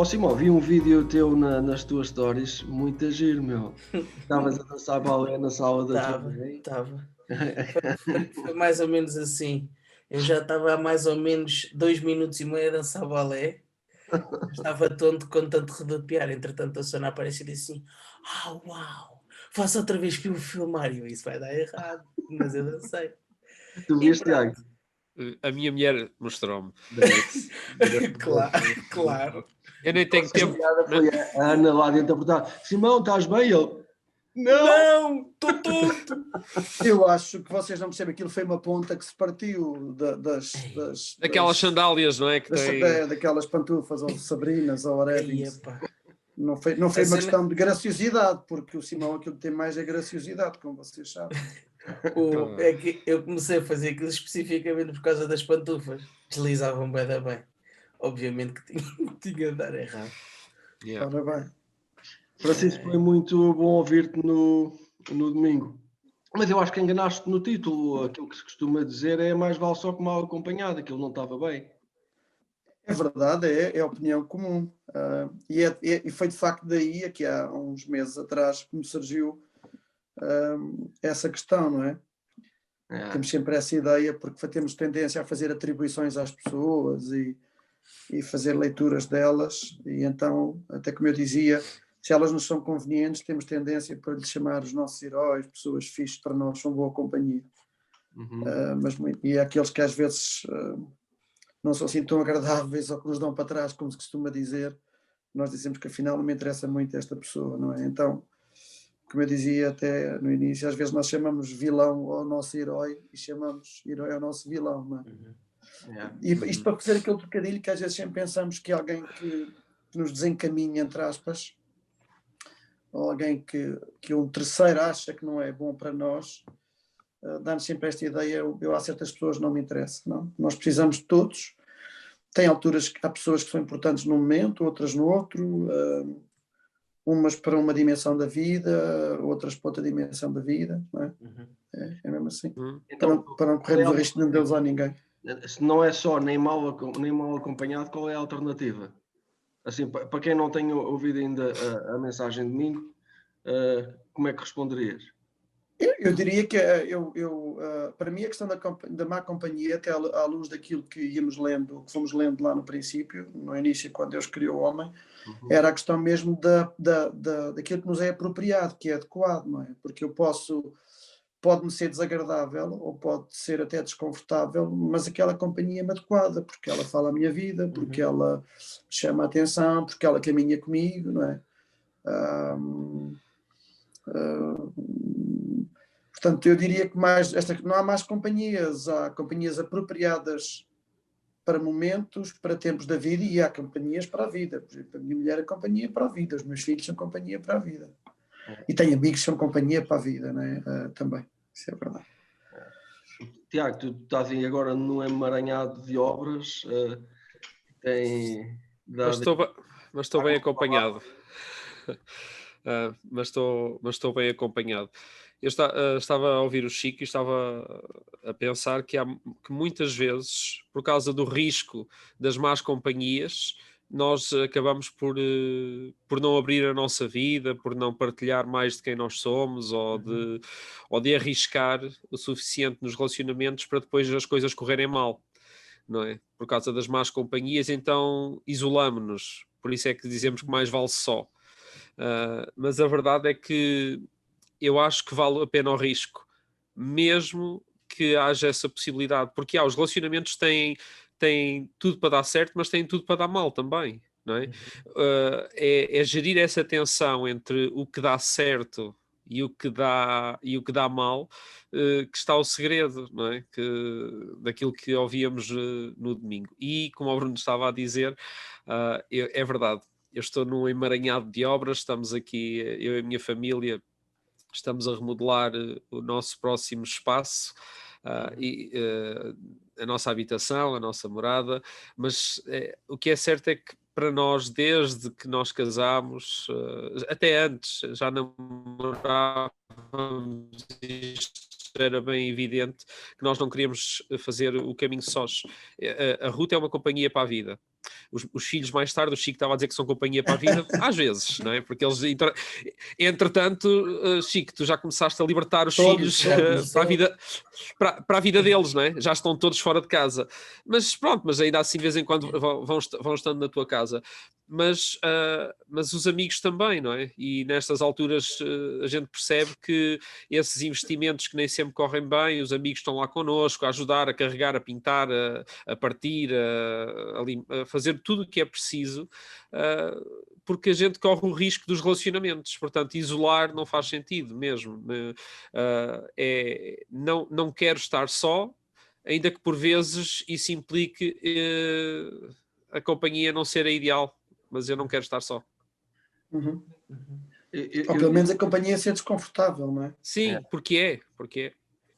Simão, vi um vídeo teu nas tuas stories, muito giro, meu. Estavas a dançar balé na sala da tua mãe. Estava. Foi mais ou menos assim. Eu já estava há mais ou menos 2 minutos e meio a dançar balé. Estava tonto com tanto rodopiar, entretanto a Sona aparece e disse assim: "Ah, uau, faça outra vez que eu filmar", e eu: "Isso vai dar errado", mas eu dancei. Tu E viste, Tiago? pronto. A minha mulher mostrou-me. Claro, claro. Eu nem tenho A tempo, piada né? foi a Ana lá dentro a perguntar: Simão, estás bem? Ele, não! Não, estou tonto. Eu acho que vocês não percebem, aquilo foi uma ponta que se partiu Aquelas sandálias, não é? Que tem. daquelas pantufas ou sabrinas ou whatever. Aí, epá. Não foi A uma cena questão de graciosidade, porque o Simão aquilo que tem mais é graciosidade, como vocês sabem. é que eu comecei a fazer aquilo especificamente por causa das pantufas. Deslizavam bué da bem. Obviamente que tinha tinha de dar errado. Yeah. Ora bem. Francisco, foi muito bom ouvir-te no domingo. Mas eu acho que enganaste no título. Aquilo que se costuma dizer é mais vale só que mal acompanhado. Aquilo não estava bem. É verdade, é a opinião comum. E foi de facto daí, aqui há uns meses atrás, que me surgiu essa questão, não é? É. Temos sempre essa ideia, porque temos tendência a fazer atribuições às pessoas e fazer leituras delas, e então, até como eu dizia, se elas nos são convenientes, temos tendência para lhes chamar os nossos heróis, pessoas fixes para nós, são boa companhia. Uhum. E aqueles que às vezes não são assim tão agradáveis ou que nos dão para trás, como se costuma dizer, nós dizemos que afinal não me interessa muito esta pessoa, não é? Então, como eu dizia até no início, às vezes nós chamamos vilão ao nosso herói e chamamos herói ao nosso vilão, não é? É. E isto para fazer aquele trocadilho que às vezes sempre pensamos que alguém que nos desencaminha, entre aspas, ou alguém que um terceiro acha que não é bom para nós, dá-nos sempre esta ideia, eu a certas pessoas não me interessa, não? Nós precisamos de todos, tem alturas que há pessoas que são importantes num momento, outras no outro, umas para uma dimensão da vida, outras para outra dimensão da vida, não é? É mesmo assim. Então, Para não corrermos o risco de não deusar ninguém. se não é só nem mal acompanhado, qual é a alternativa? Assim, para quem não tenha ouvido ainda a mensagem de domingo, como é que responderias? Eu diria que para mim a questão da má companhia, até à luz daquilo que íamos lendo, que fomos lendo lá no princípio, no início, quando Deus criou o homem, era a questão mesmo daquilo que nos é apropriado, que é adequado, não é? Porque pode-me ser desagradável ou pode ser até desconfortável, mas aquela companhia é-me adequada, porque ela fala a minha vida, porque ela chama a atenção, porque ela caminha comigo, não é? Portanto, eu diria que não há mais companhias, há companhias apropriadas para momentos, para tempos da vida, e há companhias para a vida. Por exemplo, a minha mulher é companhia para a vida, os meus filhos são companhia para a vida. E tenho amigos que são companhia para a vida, não é? Também, isso é verdade. Tiago, tu estás aí agora num emaranhado de obras, tem Mas dado... estou bem acompanhado. Mas estou bem acompanhado. Eu estava a ouvir o Chico e estava a pensar que muitas vezes, por causa do risco das más companhias, nós acabamos por não abrir a nossa vida, por não partilhar mais de quem nós somos, ou de arriscar o suficiente nos relacionamentos para depois as coisas correrem mal, não é? Por causa das más companhias, então isolamo-nos. Por isso é que dizemos que mais vale só. Mas a verdade é que eu acho que vale a pena o risco, mesmo que haja essa possibilidade, porque os relacionamentos têm tudo para dar certo, mas têm tudo para dar mal também, não é? É gerir essa tensão entre o que dá certo e o que dá mal, que está o segredo, não é? Daquilo que ouvíamos no domingo. E como o Bruno estava a dizer, é verdade. Eu estou num emaranhado de obras, estamos aqui, eu e a minha família, estamos a remodelar o nosso próximo espaço, a nossa habitação, a nossa morada, mas o que é certo é que para nós, desde que nós casámos, até antes, já namorávamos, isto era bem evidente que nós não queríamos fazer o caminho sós. A Ruth é uma companhia para a vida. os filhos mais tarde, o Chico estava a dizer que são companhia para a vida, às vezes, não é? Porque eles, entretanto, Chico, tu já começaste a libertar os Todos, filhos todos. para a vida deles, não é? Já estão todos fora de casa. Mas pronto, mas ainda assim de vez em quando vão estando na tua casa. Mas os amigos também, não é? E nestas alturas a gente percebe que esses investimentos que nem sempre correm bem, os amigos estão lá connosco a ajudar, a carregar, a pintar, a partir, a fazer tudo o que é preciso, porque a gente corre o risco dos relacionamentos. Portanto, isolar não faz sentido mesmo. Não quero estar só, ainda que por vezes isso implique a companhia não ser a ideal, mas eu não quero estar só. Uhum. Ou pelo menos a companhia ser desconfortável, não é? Sim, porque é.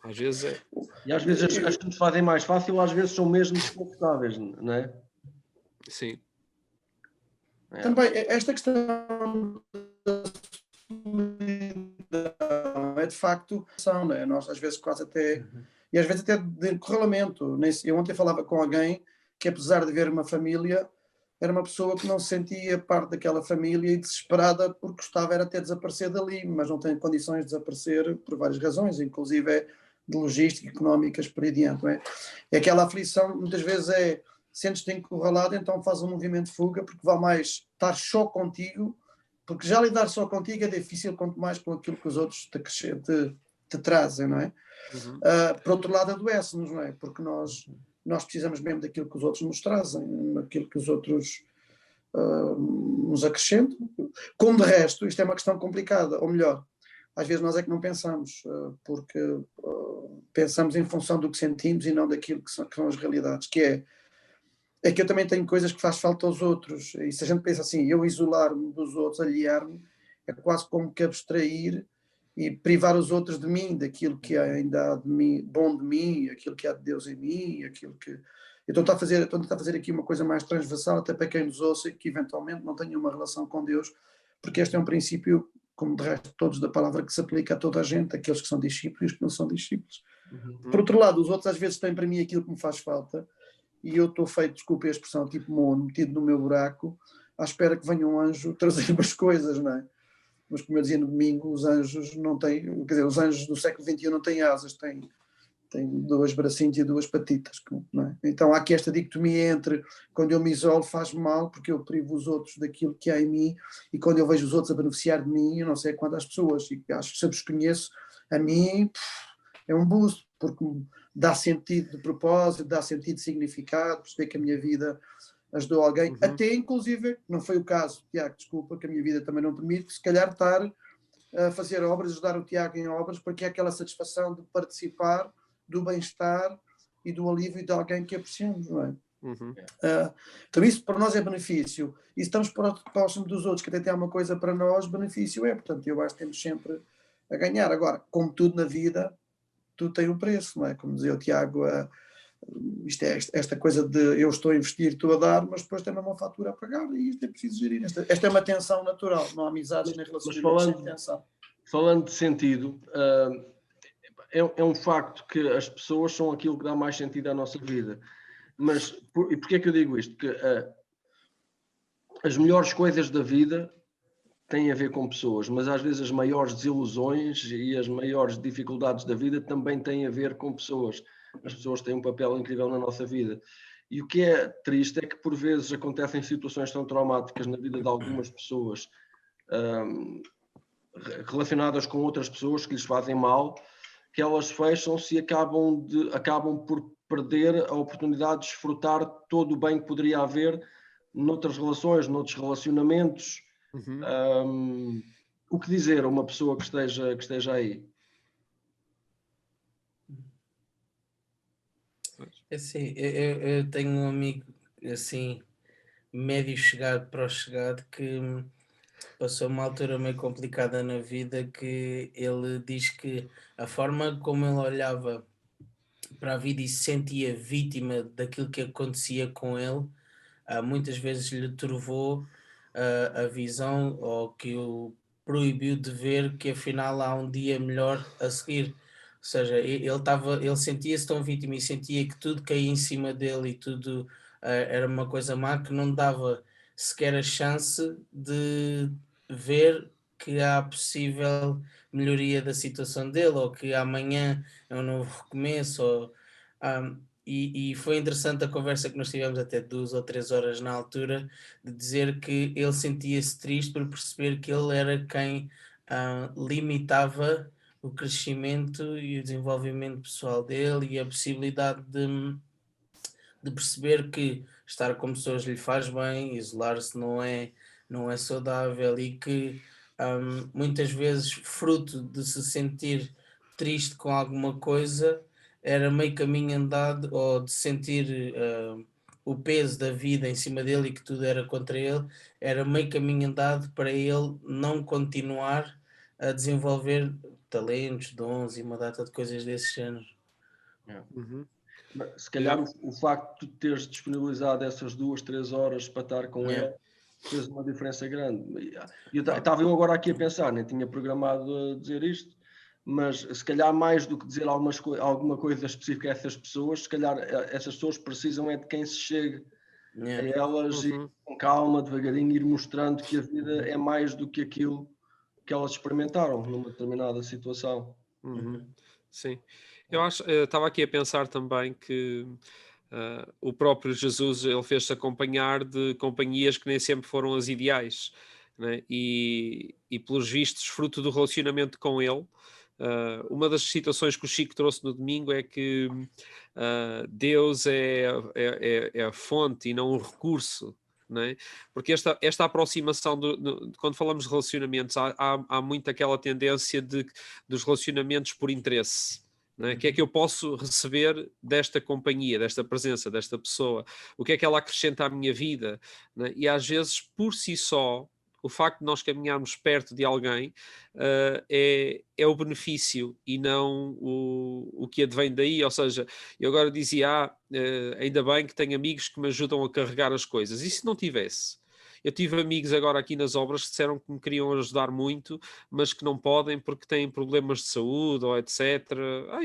Às vezes é. E às vezes as que nos fazem mais fácil, às vezes são mesmo desconfortáveis, não é? Sim. Também, esta questão da solidão é de facto, não é? Nós às vezes quase até, e às vezes até de correlamento. Eu ontem falava com alguém que, apesar de ver uma família, era uma pessoa que não se sentia parte daquela família e desesperada porque gostava era até desaparecer dali, mas não tem condições de desaparecer por várias razões, inclusive de logística, económicas, por aí diante, não é? É aquela aflição, muitas vezes sentes-te encurralado, então faz um movimento de fuga, porque vale mais estar só contigo, porque já lidar só contigo é difícil, quanto mais com aquilo que os outros te trazem, não é? Uhum. Por outro lado, adoece-nos, não é? Porque nós precisamos mesmo daquilo que os outros nos trazem, daquilo que os outros nos acrescentam. Como de resto, isto é uma questão complicada, ou melhor, às vezes nós é que não pensamos, porque pensamos em função do que sentimos e não daquilo que são as realidades, que é que eu também tenho coisas que faz falta aos outros, e se a gente pensa assim, eu isolar-me dos outros, aliar-me, é quase como que abstrair e privar os outros de mim, daquilo que ainda há de mim, bom de mim, aquilo que há de Deus em mim, aquilo que... Estou a tentar fazer aqui uma coisa mais transversal, até para quem nos ouça, que eventualmente não tenha uma relação com Deus, porque este é um princípio, como de resto todos da palavra, que se aplica a toda a gente, aqueles que são discípulos e os que não são discípulos. Por outro lado, os outros às vezes têm para mim aquilo que me faz falta, e eu estou feito, desculpe a expressão, tipo mono, metido no meu buraco, à espera que venha um anjo trazer-me as coisas, não é? Mas como eu dizia no domingo, os anjos não têm, quer dizer, os anjos do século XXI não têm asas, têm 2 bracinhos e 2 patitas, não é? Então há aqui esta dicotomia entre quando eu me isolo faz-me mal porque eu privo os outros daquilo que há em mim, e quando eu vejo os outros a beneficiar de mim, eu não sei quantas pessoas, e acho que se eu vos conheço, a mim é um boost, porque dá sentido de propósito, dá sentido de significado, perceber que a minha vida ajudou alguém, até inclusive, não foi o caso, Tiago, desculpa, que a minha vida também não permite, se calhar estar a fazer obras, ajudar o Tiago em obras, porque é aquela satisfação de participar do bem-estar e do alívio de alguém que apreciamos, não é? Então isso para nós é benefício, e se estamos próximo dos outros que até têm uma coisa para nós, benefício é, portanto eu acho que temos sempre a ganhar. Agora, como tudo na vida, tudo tem um preço, não é? Como dizia o Tiago, esta coisa de eu estou a investir, estou a dar, mas depois tem uma fatura a pagar, e isto é preciso gerir. Esta é uma tensão natural, não há amizades nem relacionamentos sem tensão. Falando de sentido, é um facto que as pessoas são aquilo que dá mais sentido à nossa vida. Mas, e porquê é que eu digo isto? Porque as melhores coisas da vida têm a ver com pessoas, mas às vezes as maiores desilusões e as maiores dificuldades da vida também têm a ver com pessoas. As pessoas têm um papel incrível na nossa vida. E o que é triste é que por vezes acontecem situações tão traumáticas na vida de algumas pessoas, relacionadas com outras pessoas que lhes fazem mal, que elas fecham-se e acabam por perder a oportunidade de desfrutar todo o bem que poderia haver noutras relações, noutros relacionamentos. O que dizer a uma pessoa que esteja aí? Assim, eu tenho um amigo assim, médio chegado para o chegado, que passou uma altura meio complicada na vida, que ele diz que a forma como ele olhava para a vida e se sentia vítima daquilo que acontecia com ele, muitas vezes lhe turvou a visão, ou que o proibiu de ver que afinal há um dia melhor a seguir. Ou seja, ele sentia-se tão vítima e sentia que tudo caía em cima dele e tudo era uma coisa má que não dava sequer a chance de ver que há possível melhoria da situação dele, ou que amanhã é um novo recomeço. E foi interessante a conversa que nós tivemos até 2 ou 3 horas na altura, de dizer que ele sentia-se triste por perceber que ele era quem limitava o crescimento e o desenvolvimento pessoal dele e a possibilidade de perceber que estar com pessoas lhe faz bem, isolar-se não é saudável, e que muitas vezes, fruto de se sentir triste com alguma coisa, era meio caminho andado, ou de sentir o peso da vida em cima dele e que tudo era contra ele, era meio caminho andado para ele não continuar a desenvolver talentos, dons e uma data de coisas desse género. Uhum. Se calhar o facto de teres disponibilizado essas 2, 3 horas para estar com ele fez uma diferença grande. Estava eu agora aqui a pensar, nem tinha programado a dizer isto, mas se calhar mais do que dizer alguma coisa específica a essas pessoas, se calhar essas pessoas precisam é de quem se chegue a elas e com calma, devagarinho, ir mostrando que a vida é mais do que aquilo que elas experimentaram numa determinada situação. Sim. Eu estava aqui a pensar também que o próprio Jesus, ele fez-se acompanhar de companhias que nem sempre foram as ideais, né? E pelos vistos, fruto do relacionamento com ele, uma das situações que o Chico trouxe no domingo é que Deus é a fonte e não o recurso. Não é? Porque esta aproximação, quando falamos de relacionamentos, há muito aquela tendência dos relacionamentos por interesse. Não é? O que é que eu posso receber desta companhia, desta presença, desta pessoa? O que é que ela acrescenta à minha vida? Não é? E às vezes, por si só, o facto de nós caminharmos perto de alguém é o benefício e não o que advém daí. Ou seja, eu agora dizia, ainda bem que tenho amigos que me ajudam a carregar as coisas. E se não tivesse? Eu tive amigos agora aqui nas obras que disseram que me queriam ajudar muito, mas que não podem porque têm problemas de saúde ou etc.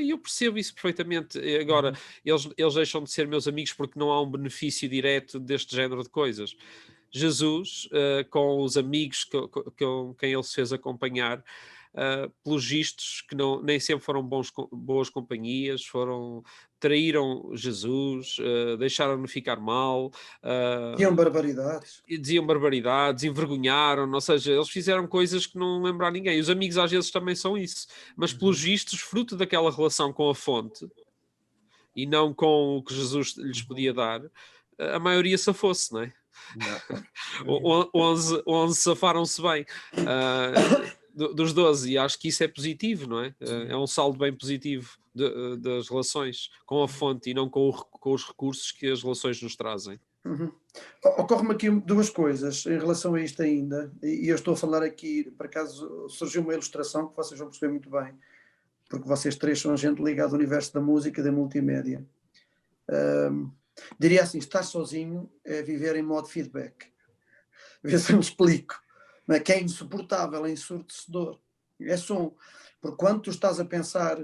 Eu percebo isso perfeitamente. Agora, eles deixam de ser meus amigos porque não há um benefício direto deste género de coisas. Jesus, com os amigos com quem ele se fez acompanhar, pelos vistos que nem sempre foram boas companhias, traíram Jesus, deixaram-no ficar mal, diziam barbaridades, envergonharam, ou seja, eles fizeram coisas que não lembram a ninguém. E os amigos às vezes também são isso, mas pelos vistos, fruto daquela relação com a fonte e não com o que Jesus lhes podia dar, a maioria safou-se, não é? 11 safaram-se bem dos 12, e acho que isso é positivo, não é? É um saldo bem positivo das relações com a fonte e não com os recursos que as relações nos trazem. Ocorre-me aqui 2 coisas em relação a isto ainda, e eu estou a falar aqui, por acaso surgiu uma ilustração que vocês vão perceber muito bem, porque vocês 3 são gente ligada ao universo da música e da multimédia. Diria assim, estar sozinho é viver em modo feedback. Vê se eu me explico. Não é? Que é insuportável, é ensurdecedor. É som. Porque quando tu estás a pensar,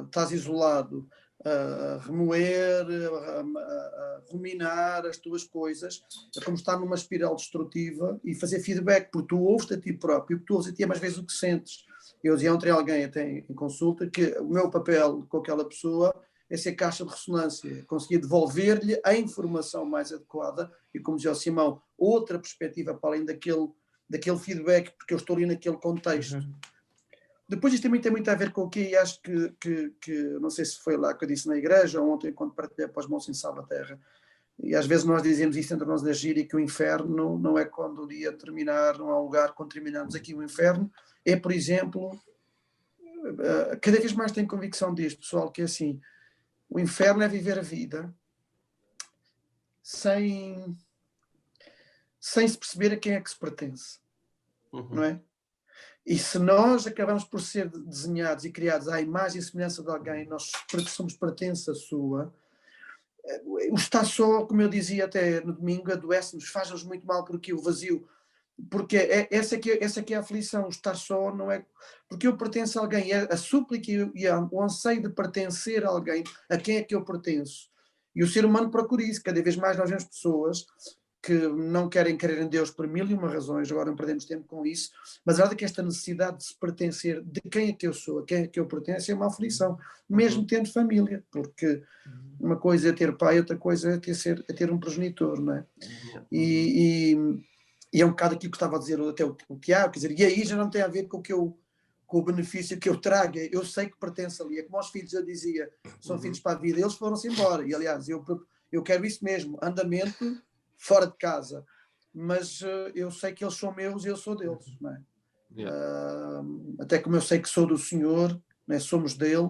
estás isolado, a remoer, a ruminar as tuas coisas, é como estar numa espiral destrutiva e fazer feedback, porque tu ouves-te a ti próprio, porque tu ouves a ti é mais vezes o que sentes. Eu dizia ontem a alguém até em consulta que o meu papel com aquela pessoa é ser caixa de ressonância, conseguir devolver-lhe a informação mais adequada e, como dizia o Simão, outra perspectiva para além daquele feedback, porque eu estou ali naquele contexto. Depois isto também tem muito a ver com o que acho que não sei se foi lá que eu disse na igreja ou ontem quando partilhei para os mãos em Salvaterra, e às vezes nós dizemos isso entre nós na gíria, que o inferno não é quando o dia terminar, não há lugar quando terminamos aqui. O inferno é, por exemplo, cada vez mais tenho convicção disto, pessoal, que é assim, o inferno é viver a vida sem se perceber a quem é que se pertence, não é? E se nós acabamos por ser desenhados e criados à imagem e semelhança de alguém, nós somos pertença sua, o estar só, como eu dizia até no domingo, adoece-nos, faz-nos muito mal porque o vazio, porque essa que é a aflição, o estar só não é, porque eu pertenço a alguém, a súplica e o anseio de pertencer a alguém, a quem é que eu pertenço, E o ser humano procura isso. Cada vez mais nós vemos pessoas que não querem crer em Deus por 1001 razões, agora não perdemos tempo com isso, mas a verdade é que esta necessidade de se pertencer, de quem é que eu sou, a quem é que eu pertenço, é uma aflição, mesmo tendo família, porque uma coisa é ter pai, outra coisa é ter um progenitor, não é? E é um bocado aquilo que estava a dizer até o Tiago, quer dizer, e aí já não tem a ver com o benefício que eu trago, eu sei que pertence ali, é como aos filhos eu dizia, são filhos para a vida, eles foram-se embora, e aliás, eu quero isso mesmo, andamento fora de casa, mas eu sei que eles são meus e eu sou deles, não é? Até como eu sei que sou do Senhor, não é? Somos dele.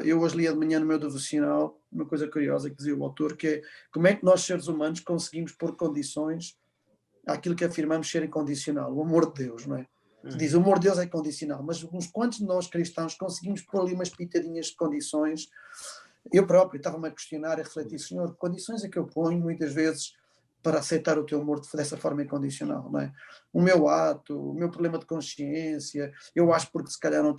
Eu hoje li de manhã no meu devocional uma coisa curiosa que dizia o autor, que é como é que nós seres humanos conseguimos pôr condições àquilo que afirmamos ser incondicional, o amor de Deus, não é? Diz, o amor de Deus é condicional, mas uns quantos de nós cristãos conseguimos pôr ali umas pitadinhas de condições? Eu próprio estava-me a questionar, a refletir, Senhor, que condições é que eu ponho muitas vezes para aceitar o teu amor dessa forma incondicional, não é? O meu ato, o meu problema de consciência, eu acho porque se calhar não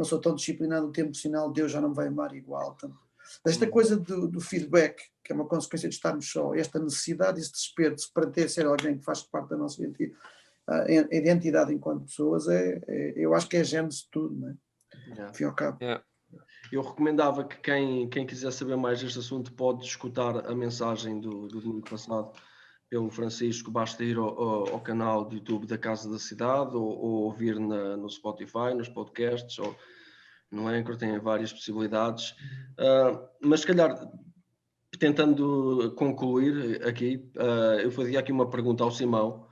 sou tão disciplinado no tempo emocional, Deus já não me vai amar igual. Tanto. Esta coisa do feedback, que é uma consequência de estarmos só, esta necessidade, este desespero de se pertencer a alguém que faz parte da nossa identidade enquanto pessoas, eu acho que é a gênese de tudo, não é? Fim ao cabo. Eu recomendava que quem quiser saber mais deste assunto pode escutar a mensagem do domingo passado pelo Francisco, basta ir ao canal do YouTube da Casa da Cidade ou ouvir no Spotify, nos podcasts ou no Anchor, tem várias possibilidades. Mas se calhar, tentando concluir aqui, eu fazia aqui uma pergunta ao Simão,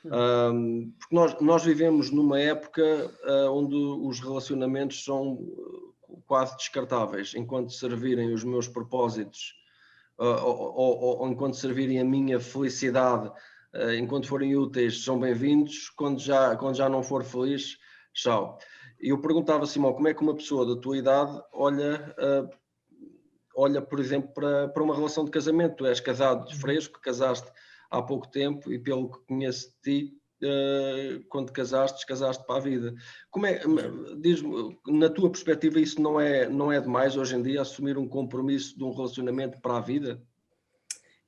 porque nós vivemos numa época onde os relacionamentos são quase descartáveis, enquanto servirem os meus propósitos ou enquanto servirem a minha felicidade, enquanto forem úteis, são bem-vindos, quando já não for feliz, tchau. E eu perguntava, Simão, como é que uma pessoa da tua idade olha, por exemplo, para uma relação de casamento? Tu és casado de fresco, casaste há pouco tempo e pelo que conheço de ti, quando casaste para a vida. Diz-me, na tua perspectiva, isso não é demais hoje em dia, assumir um compromisso de um relacionamento para a vida?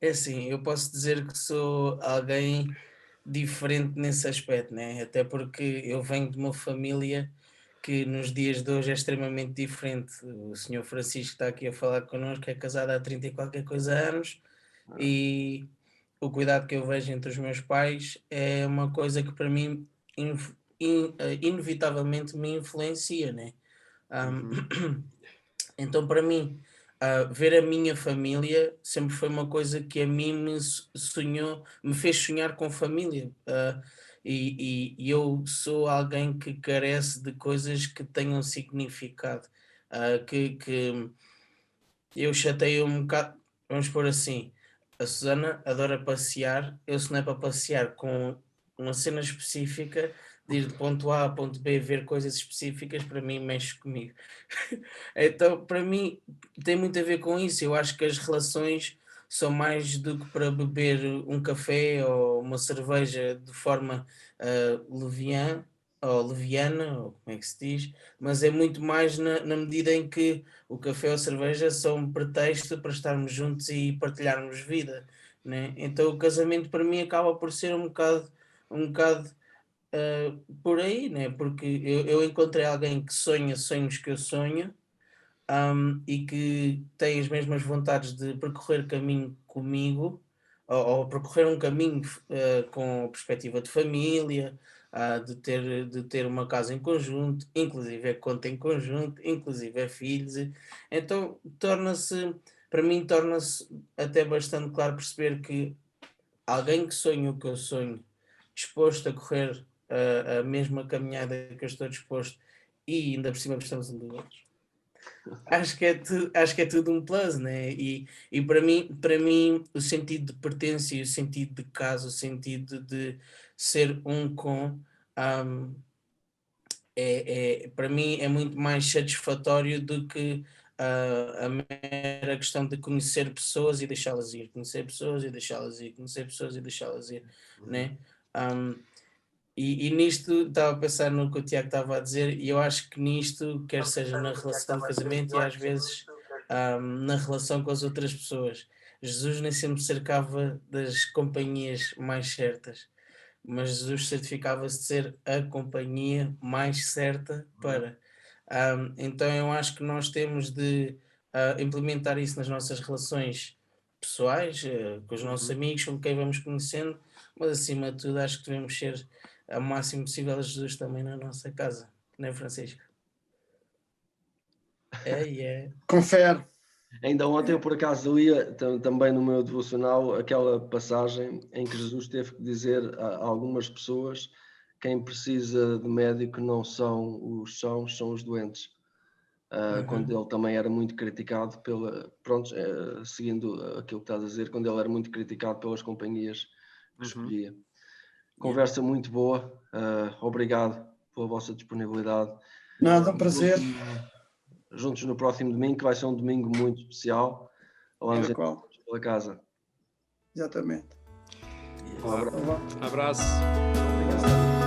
É assim, eu posso dizer que sou alguém diferente nesse aspecto, né? Até porque eu venho de uma família que nos dias de hoje é extremamente diferente. O senhor Francisco está aqui a falar connosco, é casado há 30 e qualquer coisa anos, e o cuidado que eu vejo entre os meus pais é uma coisa que para mim inevitavelmente me influencia, né? Então para mim ver a minha família sempre foi uma coisa que a mim me fez sonhar com família, e eu sou alguém que carece de coisas que tenham significado, que eu chateio um bocado, vamos pôr assim, a Susana adora passear, eu se não é para passear com uma cena específica, de ir de ponto A a ponto B, ver coisas específicas, para mim mexe comigo. Então, para mim, tem muito a ver com isso. Eu acho que as relações são mais do que para beber um café ou uma cerveja de forma leviana, ou como é que se diz, mas é muito mais na medida em que o café ou a cerveja são um pretexto para estarmos juntos e partilharmos vida, né? Então o casamento para mim acaba por ser um bocado por aí, né? Porque eu encontrei alguém que sonha sonhos que eu sonho, e que tem as mesmas vontades de percorrer caminho comigo, ou percorrer um caminho com perspectiva de família, de ter uma casa em conjunto, inclusive é conta em conjunto, inclusive é filhos. Então para mim torna-se até bastante claro perceber que alguém que sonha o que eu sonho, disposto a correr a mesma caminhada que eu estou disposto, e ainda por cima estamos ligados. Acho que é tudo um plus, né? E para mim o sentido de pertença e o sentido de casa, o sentido de ser para mim é muito mais satisfatório do que a mera questão de conhecer pessoas e deixá-las ir, conhecer pessoas e deixá-las ir, conhecer pessoas e deixá-las ir, né? E nisto estava a pensar no que o Tiago estava a dizer, e eu acho que nisto, quer seja na relação de casamento e às vezes na relação com as outras pessoas. Jesus nem sempre cercava das companhias mais certas, mas Jesus certificava-se de ser a companhia mais certa para. Então eu acho que nós temos de implementar isso nas nossas relações pessoais, com os nossos amigos, com quem vamos conhecendo, mas acima de tudo acho que devemos ser ao máximo possível a Jesus também na nossa casa, não é, Francisco? É. Confere. Ainda ontem eu por acaso lia também no meu devocional aquela passagem em que Jesus teve que dizer a algumas pessoas: quem precisa de médico não são os sãos, são os doentes. Quando ele também era muito criticado seguindo aquilo que estás a dizer, quando ele era muito criticado pelas companhias que escolhia. Conversa muito boa, obrigado pela vossa disponibilidade. Nada, um prazer. Juntos no próximo domingo, que vai ser um domingo muito especial. Falamos pela casa. Exatamente. Um abraço. Abraço. Obrigado.